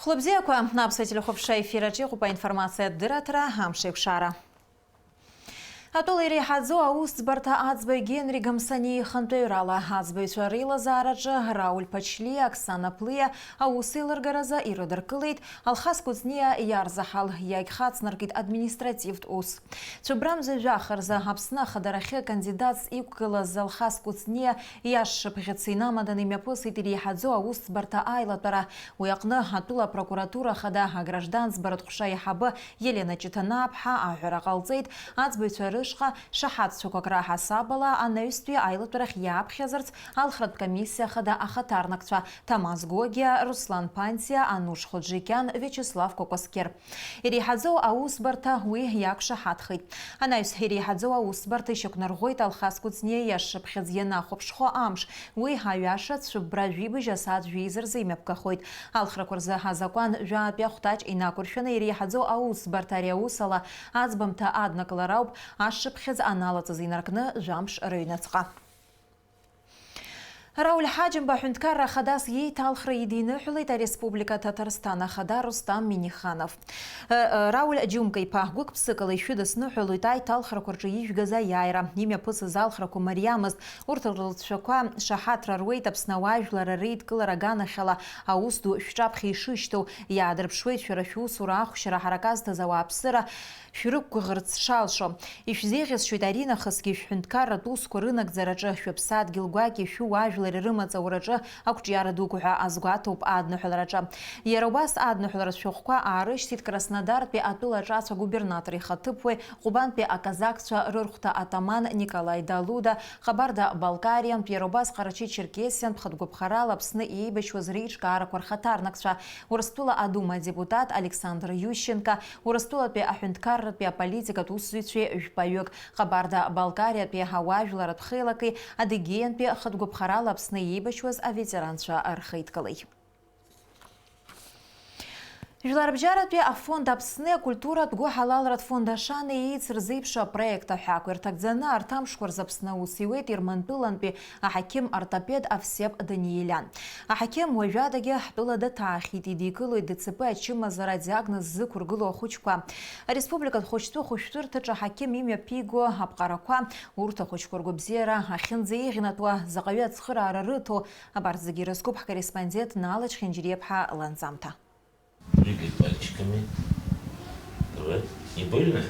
Хлопзеква на обсветили хопшей фираджи хупа информация дыратра амшек шара. Атолери хадзо аус барта ацбай Генри Гамсани хантуйрала ацбай чарила зараджа Рауль Пачли Оксана Плыя аусылар гараза иродер кылейт алхас кузния ярзахал яйхацнаркит административт ус. Чубрамзе жахарза хапсна хадарахе кандидат иккыла залхас кузния яш пхецина мадан имя поситери хадзо аус барта айлатара уякна хатула прокуратура хада гражданс баратхушай хаба Елена Читанапха ахрагалзейт ацбай шахат сукакра хасабала анаюстви айлатурах япхязарц алхрат комиссия хада ахатарнакца Тамаз Гогия, Руслан Пантия, Ануш Ходжикян, Вячеслав Кокоскер. Ирихадзо аус барта уи як шахат хит. Анаюс ирихадзо аус барта шокнаргойт алхас куцне яшпхезена хопшхо амш уи хаяша цубражвибы жасад визер зимепкахойт. Алхракурза хазакан жапяхтач инакуршена ирихадзо аус бартариаусала азбамта аднакларауб ашпхез аналацзинаркны жамш рыйнацха. Рауль Хаджим бахунткара хадас ей талхра единый хулита Республика Татарстана хада Рустам Миниханов. Рауль Джумкой пахгук псыкала еще досну хулитай талхра курчи ишгаза яйра. Имя пысы залхра кумариамас урталшаква шахатра руэйт обснавайжлара рейд каларагана шала аусту шчапхи шишту ядрбшвейт шарафю сурах шарахараказта завапсыра шурук кугырц шалшо. Ишзегес шуйтарина хаски хунткара туску рынок зараджа швепсад гилгуаки шуажла рымаца ураджа акчиара дукуха азгуатуп аднухлараджа. Ярубас аднухларас шухква арыштит Краснодар пе атуладжаса губернатори хатыпве Кубан пе аказакца рурхта атаман Николай Далуда хабарда Балкариям Ярубас Карачи Черкесиян пхатгубхарала псны ибеч возричка араквархатарнакша урастула адума депутат Александр Ющенко урастула пе ахунткар пе политика тусвиче жпаюк хабарда Балкария пе хаважларат хилаки адыген пе хатгубхарала псны ибачваз а ветеранша архейткалый. Жларбжарат пе фонда псны культура тгу халалрат фонда шаны и црзипша проекта хакуэр такзана артам шкурзапсна усиует ирмантулан пе ахаким ортопед Овсеп Даниелян. Ахаким уажадаге хтула да тахит идикылу ДЦП чима зара диагноз зыкургылу хучква. Республика хочту хуштур тача хаким имя пиго апкараква урта хочкургу бзера ахинзе игнатуа загавят схыра арарыту абарзагироскоп корреспондент Налыч Хенджирепха Ланзамта. Двигай пальчиками. Давай. Не больно?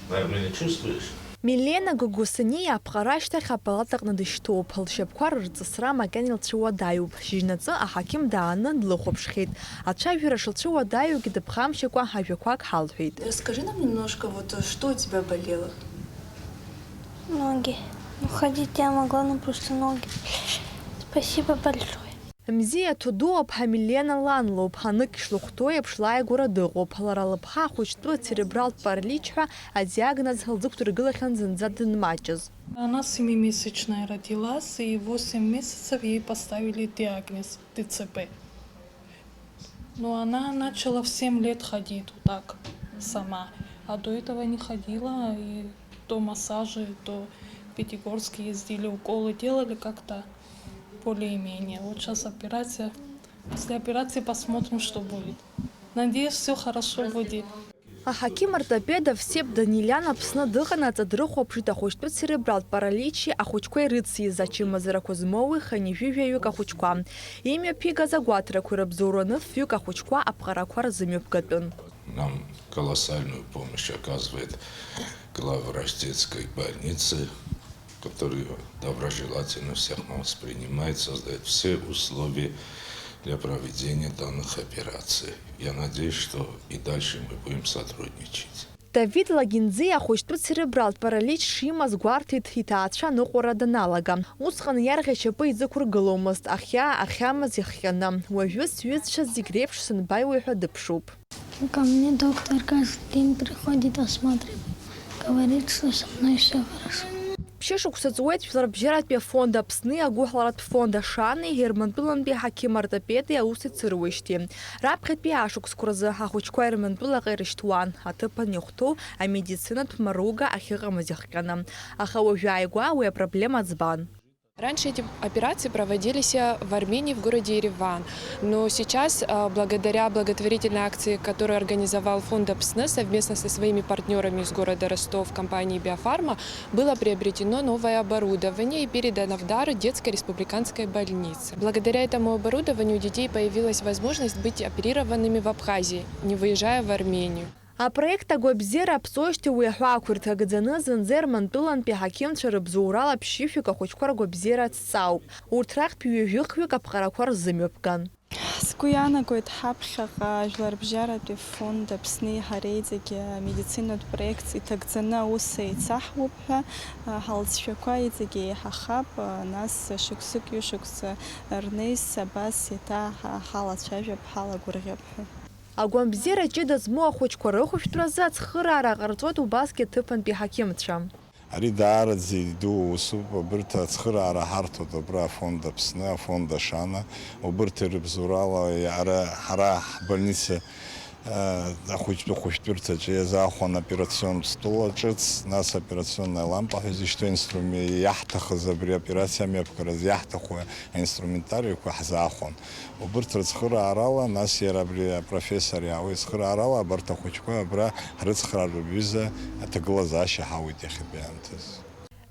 Нормально чувствуешь? Милена Гугусани апqarashta хапалатaq надыштоп хылшепквар рцысра маканил чуадаюб жижнацы ахаким дааны длыхопшхит ачавира шылчуадаю гидыпхамшеква хажвеквак халхит. Расскажи нам немножко, вот что у тебя болело? Ноги. Ну, ходить я могла, но просто ноги. Спасибо большое. Мзия тудуоп Милена ланлоп ханык шлухтоеп шлая горадыгоп ларалыпха хочту церебрал параличха а диагноз доктор Гылахан зензадын мачез. Она 7-месячная родилась, и 8 месяцев ей поставили диагноз ДЦП. Но она начала в 7 лет ходить вот так сама, а до этого не ходила, и то массажи, то Пятигорске ездили, уколы делали как-то. Более-менее. Вот сейчас операция. После операции посмотрим, что будет. Надеюсь, все хорошо будет. А хаким ортопеда Овсеп Даниелян апсны дыхана цадрыхоп жита хочту церебрал параличи, а хочкой рыци зачем заракозмовы ханививею кахучква. Имя пига загуатра курабзуронов фью кахучква апхараквар замюбгатун. Нам колоссальную помощь оказывает главврач детской больницы, который доброжелательно всех нас принимает, создает все условия для проведения данных операций. Я надеюсь, что и дальше мы будем сотрудничать. Давид Лагинзе хочту церебрал паралич шима сгвартит хитаача нокораданалага. Усхан яргачапы изакургаломаст ахямаз яхьяна. Уажуз юзша зигревшин байуэха дыпшуп. Ко мне доктор каждый день приходит, осматривает. Говорит, что со мной все хорошо. Пшешук сацуэт фларбжерат пе фонда псны агухларат фонда шаны германтулан пе хаким ортопеды аусы цирвышти. Рабхет пе ашук скурза хахучква германтула гайриштуан. Атыпа нюхту, а медицина тмаруга ахирамазяхкана. Ахауажайгуа уя проблема цбан. Раньше эти операции проводились в Армении, в городе Ереван. Но сейчас, благодаря благотворительной акции, которую организовал фонд АПСН совместно со своими партнерами из города Ростов, компанией «Биофарма», было приобретено новое оборудование и передано в дар детской республиканской больнице. Благодаря этому оборудованию у детей появилась возможность быть оперированными в Абхазии, не выезжая в Армению. А проект агобзера псошти уяхуакурт агадзаны зензер мантулан пихаким чарабзурала пшифика хочкор агобзера цауп. Уртрах пиююхвик апхаракор зымёпкан. Скуянагоит хапхаға жларбжарады фонда псны харейдзеге медицинат проект итагзана усы ицахвупха халцшакуайдзеге хахап нас шуксук юшукс рнейс сабас ита халацшажаб халагургебха. Агуамбзера ҷыда змоа хәыҷқәа рыхәышәтәразы ацхыраара ҟарҵоит убасгьы аҭыԥантәи ҳақьымцәа. Ари даараӡа иду усуп, абырҭ ацхыраара ҳарҭоит абра афонд Аԥсны, афонд Ашана, убырҭ ирыбзоурала ҳара ҳбольница ахәыҷтәы-хәышәтәырҭаҿы иазаахәон операционтә стол аҿыц, нас операционная лампа ҳәа изышьҭоу иаҳҭахыз абри аоперациа амҩаԥгараз иаҳҭаху аинструментариақәа ҳзаахәон. Убырҭ рыцхыраарала, нас иара абри апрофессор иаауеит цхыраарала, абарҭ ахәыҷқәа абра ҳрыцхраартә аҩыза аҭагылазаашьа ҳауеит иахьатәи аамҭаз.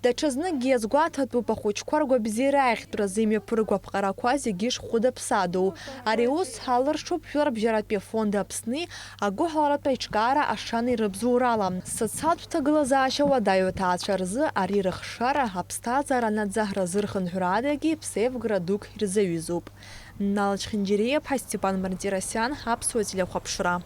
Даҽазныкгьы иазгәаҭатәуп ахәыҷқәа ргәабзиара аихьтәразы имҩаԥырго аԥҟарақәа зегьы шхәыда-ԥсадоу. Ари аус ҳалыршуп Жәларбжьаратәи афонд Аԥсни агәыҳаларатәы аиҿкаара Ашана ирыбзоурала. Социалтә ҭагылазаашьа уадаҩу аҭаацәа рзы ари рыхшара аԥсҭазаара анаӡаҳра зырхынҳәра адагьы ԥсеивгара дук ирзаҩызоуп. Налач Хинџьериаԥҳа, Степан Мардиросиан, Аԥсуа телехәаԥшра.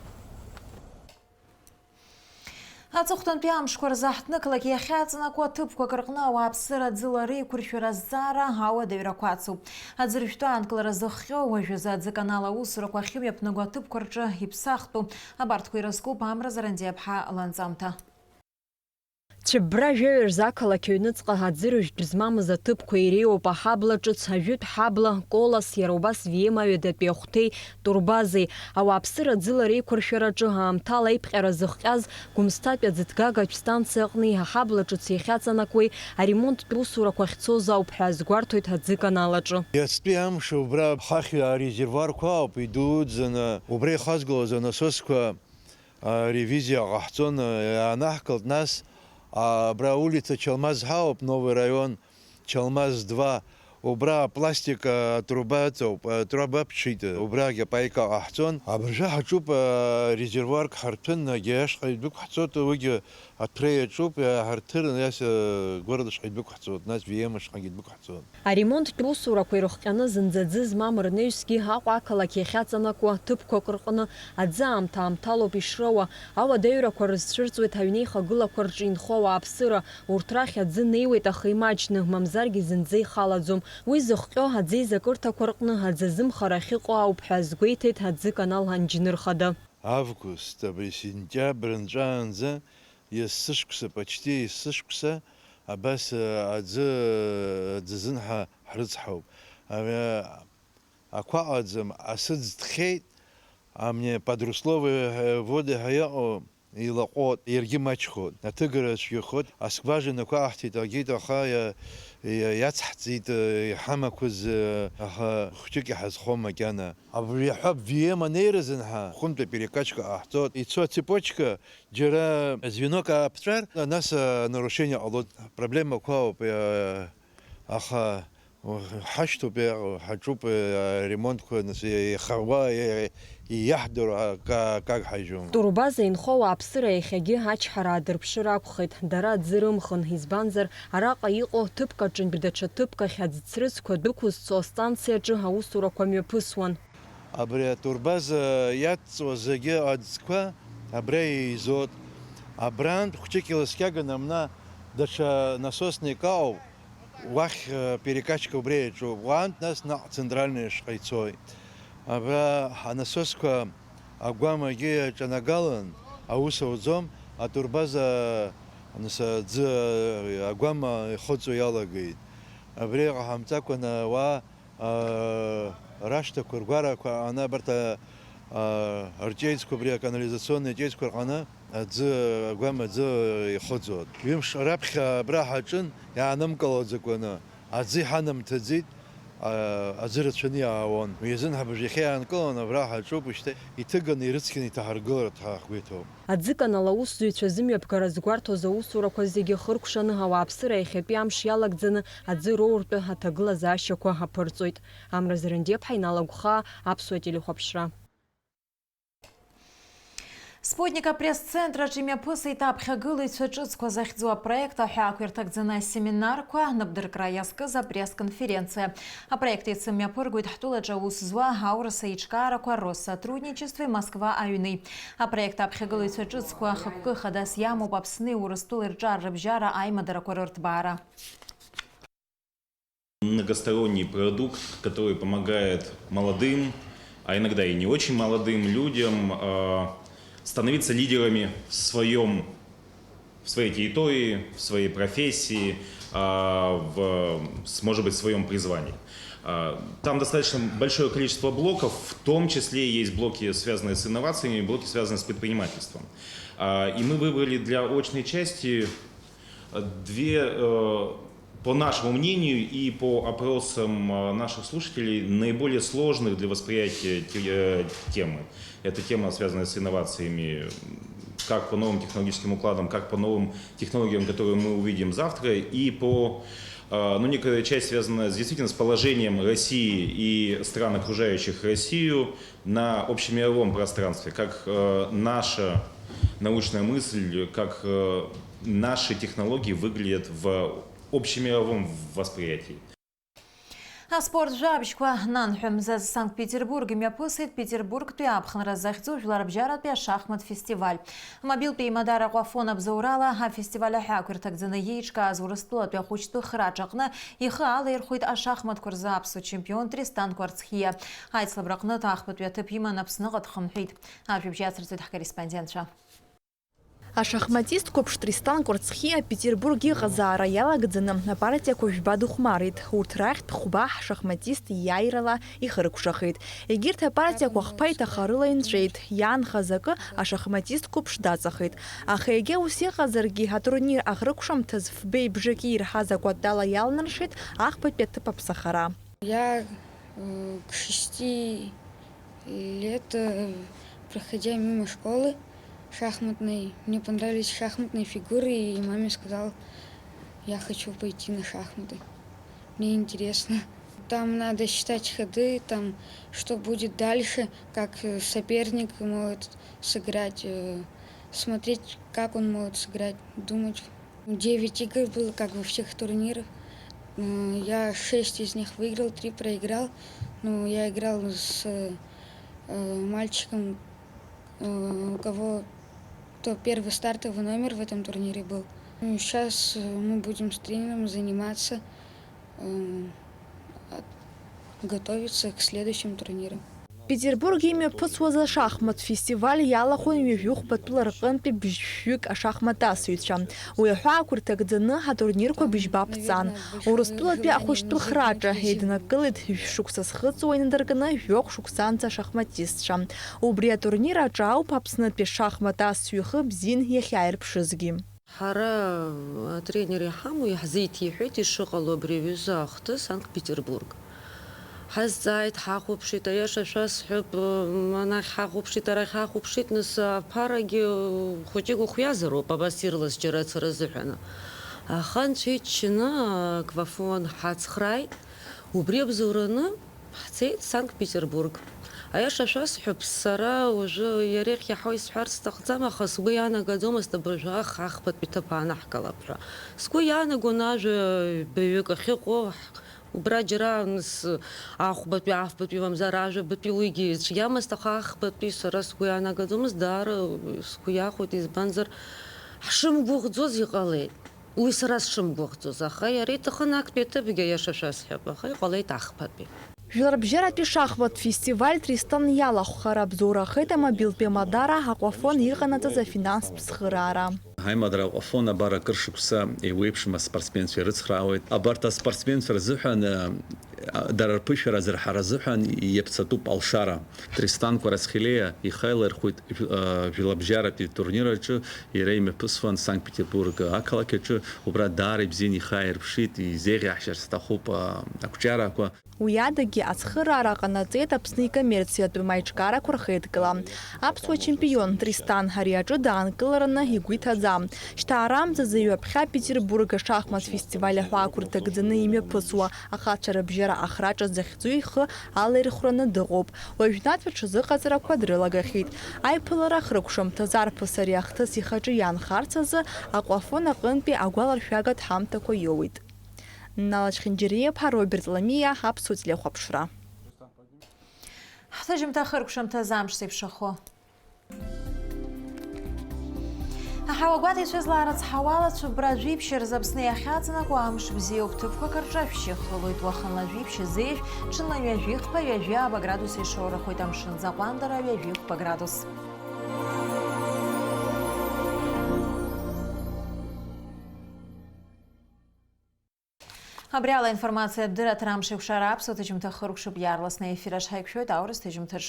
Аҵыхәтәантәи амшқәа рзы ҳҭнықалак иахьаҵанакуа аҭыԥқәак рҟны ауааԥсыра аӡыла реиқәыршәара азҵаара ауадаҩрақәа ацуп. Аӡырҩтәы аанкылара зыхҟьо уажәазы аӡыканал аусурақәа ахьымҩаԥнаго аҭыԥқәа рҿы иԥсахтәу. Абарҭқәа ирызкуп Амра Заранӡиаԥҳа ланҵамҭа. Цәыббра жәаҩа ақалақь аҩныҵҟа аӡырҩтә змамыз аҭыԥқәа иреиуоуп аҳабла ҿыц, ажәытә ҳабла, Колас, иара убас Виема ҩадатәи ахәҭеи, Турбазеи. Ауааԥсыра аӡыла реиқәыршәараҿы аамҭала аиԥҟьара зыхҟьаз Гәымсҭатәи аӡыҭгагатә станциа аҟны аҳабла ҿыц иахьаҵанакуеи аремонттә усурақәа ахьцоз ауп ҳәа азгәарҭоит аӡыканал аҿы. Иацтәи амш убра ҳахь арезервуарқәа ауп идуӡӡаны, убра ихазгалоз анасосқәа ревизиа ҟаҳҵон, иаанаҳкылт, нас Абра улица Чалмаз Хауп, новый район, Чалмаз 2. Убра пластика труба пшита, убра гепайка ахцон. Абржа хачуп резервуар хартын геш хайдук хацот уги атрея чуп хартыр нас города хайдук хацот, нас Виема хайдук хацот. Аремонттә усурақәа ирыхҟьаны зынӡаӡы змам рнаҩсгьы Аҟәа ақалақь иахьаҵанакуа аҭыԥқәак рҟны аӡы аамҭа-аамҭалоуп ишроуа. Ауадаҩрақәа рызцәырҵуеит аҩнеихагылақәа рҿы инхо ауааԥсыра. Урҭ рахь аӡы неиуеит, аха имаҷны, мамзаргьы зынӡа ихалаӡом. Уи зыхҟьо аӡеизакырҭақәа рҟны аӡазымхара ахьыҟоу ауп ҳәа азгәеиҭеит аӡыканал анџьныр хада. Август, абри сентиабр нҵәаанӡа иассышықәса, почти иассышықәса абас аӡазынҳа ҳрыцҳауп. Ақәаҟаӡам асыӡ ҭхеит, амне подрусловые воды ҳаиаҟоу илаҟәот, иаргьы маҷхоит, аҭыгара цәгьахоит, аскважинақәа аҳҭеит, агеит аха иацҳҵеит иҳамақәаз, аха хәҷык иҳазхом макьана. Абри аҳәап Виема неиразынҳа хәынтәи перекачка ҟаҳҵоит, ицо ацепочка џьара звенок ааԥҵәар, нас нарушение ҟалоит, проблемақәа ауп, аха ҳашьҭоуп, ҳаҿуп ремонтқәа, ихауа иаҳдыру как ҳажәом. Турбаза инхо ауааԥсыра иахьагьы ачҳара аадырԥшыр акәхеит. Дара аӡы рымхын, избанзар араҟа иҟоу ҭыԥк аҿынтә даҽа ҭыԥк ахь аӡ-ҵрыцқәа дәықәызцо астанциаҿы аусурақәа мҩаԥысуан. Абри атурбаза иаҵҵуа зегьы аӡқәа абра еизот. Абрантә хәҷык иласкьаган амна даҽа насосник ауп, уахь перекачка убри иаҿуп. Уантә нас наҟ центральный шҟа ицоит. Абра анасосқәа агәамагьы ҿанагалан аус ауӡом, атурбаза аӡы агәама ихыҵуа иалагеит. Абри ҟаҳамҵакәа ауаа рашҭақәа ргәарақәа ана абарҭ рҷеицқәа, абри аканализационный ҷеицқәа рҟаны аӡы агәама аӡы ихыҵуеит. Ҩымш раԥхьа абра ҳаҿын, иаанымкылаӡакәаны аӡы иҳанамҭаӡеит, аӡы рацәаны иаауан. Иазынҳабыж иахьа иаанкылан абра ҳаҿуп, шьҭа иҭыганы ирыцқьаны иҭаҳаргыларц ҳгәы иҭоуп. Аӡыкан алаусзуҩцәа зымҩаԥгара згәарҭоз аусурақәа зегьы хыркәшаны ауааԥсыра иахьатәи амш иалагӡаны аӡы роуртәы аҭагылазаашьақәа аԥырҵоит. Амра Зырындеԥҳа, Иналагәха, Аԥсуа телехәаԥшра. Спутника пресс-центра имҩаԥысит аԥхьагылаҩцәа ҿыцқәа захьӡу апроект аҳәаақәа ирҭагӡаны асеминарқәа набдыркра иазкыз апресс-конференциа. Апроект ицымҩаԥыргоит ҳтәылаҿы аус зуа аурыс аиҿкаарақәа Россотрудничестве Москва аҩни. Апроект аԥхьагылаҩцәа ҿыцқәа хықәкы хадас иамоуп Аԥсни Урыстәылеи рҿар рыбжьара аимадарақәа рырҭбаара. Многосторонний продукт, который помогает молодым, а иногда и не очень молодым людям становиться лидерами в своей территории, в своей профессии, может быть, в своем призвании. Там достаточно большое количество блоков, в том числе есть блоки, связанные с инновациями, блоки, связанные с предпринимательством. И мы выбрали для очной части две, по нашему мнению и по опросам наших слушателей, наиболее сложных для восприятия темы. Это тема, связанная с инновациями, как по новым технологическим укладам, как по новым технологиям, которые мы увидим завтра, и по, некоторая часть связана действительно с положением России и стран, окружающих Россию, на общемировом пространстве, как наша научная мысль, как наши технологии выглядят в общемировом восприятии. Спорт жабжқәа нанҳәамзаз Санкт-Петербург имҩаԥысит Петербургтәи аԥхынра захьӡу жәлар рыбжьаратәи ашахмат фестиваль. Мобилтәи Мадара Ҟәафон абзоурала афестиваль аҳәаақәа ирҭагӡаны иеиҿкааз Урыстәылатәи ахәыҷтәы храҿаҟны ихы алаирхәеит ашахматқәа рзы аԥсуа чемпион Тристан Кәарцхиа. Аицлабра аҟнытә ахԥатәи аҭыԥ иман Аԥсныҟа дхынҳәит. Ажәабжь ацырҵоит ҳкорреспондентцәа. Ашахматист қәыԥш Тристан Кәарцхиа Петербург иҟазаара иалагӡаны апартиақәа жәба дыхәмарит. Урҭ рахьтә хәба ҳшахматист иааирала ихыркәшахеит. Егьырҭ апартиақәа хԥа иҭахарыла инҵәеит. Иаанхаз акы ашахматист қәыԥш даҵахеит. Аха егьа ус иҟазаргьы атурнир аӷрықәшамҭаз фбеи бжаки ирҳаз акәатала иалнаршеит ахԥатәи аҭыԥ аԥсахара. Я к 6 лет, проходя мимо школы шахматной, мне понравились шахматные фигуры, и маме сказал, я хочу пойти на шахматы. Мне интересно. Там надо считать ходы, там что будет дальше, как соперник может сыграть, смотреть, как он может сыграть, думать. 9 игр было, как во всех турнирах. Я 6 из них выиграл, 3 проиграл. Но я играл с мальчиком, у кого первый стартовый номер в этом турнире был. Сейчас мы будем с тренером заниматься, готовиться к следующим турнирам. Петербург имҩаԥысуаз ашахмат фестиваль иалахәын ҩажәихәбатәыла рҟынтәи быжьшәҩык ашахматасыҩцәа. Уи аҳәаақәа рҭагӡаны ҳатурнирқәа быжьба ԥҵан. Урыстәылатәи ахәыҷтәы храҿы еиднакылеит шәшықәса зхыҵуа инадыркны жәохә шықәсанӡа ашахматистцәа. Убри атурнир аҿы ауп Аԥснытәи ашахматасҩы ихы бзиан иахьааирԥшызгьы. Ҳара атренер иҳамоу иаҳзеиҭеиҳәеит ишыҟало абри аҩыза ахҭыс Санкт-Петербург. Ҳазҵааит, ҳахәаԥшит, аиаша шәасҳәап, анахь ҳахәаԥшит, арахь ҳахәаԥшит, нас аԥарагьы хәыҷык ухҩазароуп абас ирлас џьара ацара азыҳәаны. Аха анцәа иџьшьаны Ҟәафон ҳацхрааит, убри абзоураны ҳцеит Санкт-Петербург. Аиаша шәасҳәап, сара уажәы иарахь иаҳау исҳәарц сҭахӡам, аха сгәы иаанагаӡомызт абыржәы ахԥатәи ҭыԥ аанаҳкылап ҳәа. Сгәы иаанагон ажәа баҩык ахьыҟоу, убра џьара ахәбатәи, афбатәи, мамзар ажәабатәи уигьы ицәгьамызт, аха ахбатәи сара сгәы иаанагаӡомызт, даара сгәы иахәеит, избанзар ҳшымгәыӷӡоз иҟалеит. Уи сара сшымгәыӷӡоз, аха иара иҭахын актәи аҭыԥгьы аиаша шәасҳәап, аха иҟалеит ахԥатәи. Жәларбжьаратәи шахмат фестиваль Тристан иалахәхара абзоурахеит амобилтәи Мадара Ҟәафон иҟанаҵаз афинанстә цхыраара. Ҳаимадара Ҟәафон абар акыр шықәса еиуеиԥшым аспортсменцәа ирыцхраауеит. Абарҭ аспортсменцәа рзыҳәан дара рԥышәара зырҳара азыҳәан иаԥсатәуп алшара. Тристан Кварацхелиа ихаилырхәит жәлабжьаратәи турнир аҿы, иара имҩаԥысуан Санкт-Петербург ақалақь аҿы, убра даара ибзианы ихааирԥшит, изеиӷьаҳшьарц сҭахуп ақәҿиарақәа. Уи адагьы ацхыраара ҟанаҵеит Аԥсны икоммерциатәым аиҿкаарақәа рхеидкыла. Аԥсуа чемпион Тристан ари аҿы даанкылараны игәы иҭаӡам. Шьҭа арамӡазы ҩаԥхьа Петербург ашахмат фестиваль аҳәаақәа рҭагӡаны имҩаԥысуа ахацәа рыбжьара ахраҿа захьӡу ихы алаирхәраны дыҟоуп. Уажәнатәи аҽазыҟаҵарақәа дрылагахьеит. Аиԥылара хрықәшамҭаз арԥыс ари ахҭыс ихаҿы иаанхарц азы аҟәафын аҟынтәи агәаларшәагатә ҳамҭақәа иоуит. Налачхинџьириаԥа, Роберт Ламиа, Аԥсуа телехәаԥшра. Ҳҭыжьымҭа хыркәшамҭаз амш зеиԥшахо. Аҳауагәаҭа ицәызлаарц ҳауалацәа убра ажәибжьы рзы Аԥсны иахьаҵанакуа амш бзиоуп, ҭыԥқәак рҿаҩшьахылоит. Уахынла жәибжьы зеиԥш, ҽынла ҩажәихԥа, ҩажәи градус ишоурахоит, амшынӡа аҟәандара ҩажәихԥа градус. Абри ала информациа дыраҭара амш еиқәшара Аԥсуа ҭыжьымҭа хыркәшоуп, иаарласны аефир аҿы ҳаиқәшәоит аурыс ҭыжьымҭаҿ.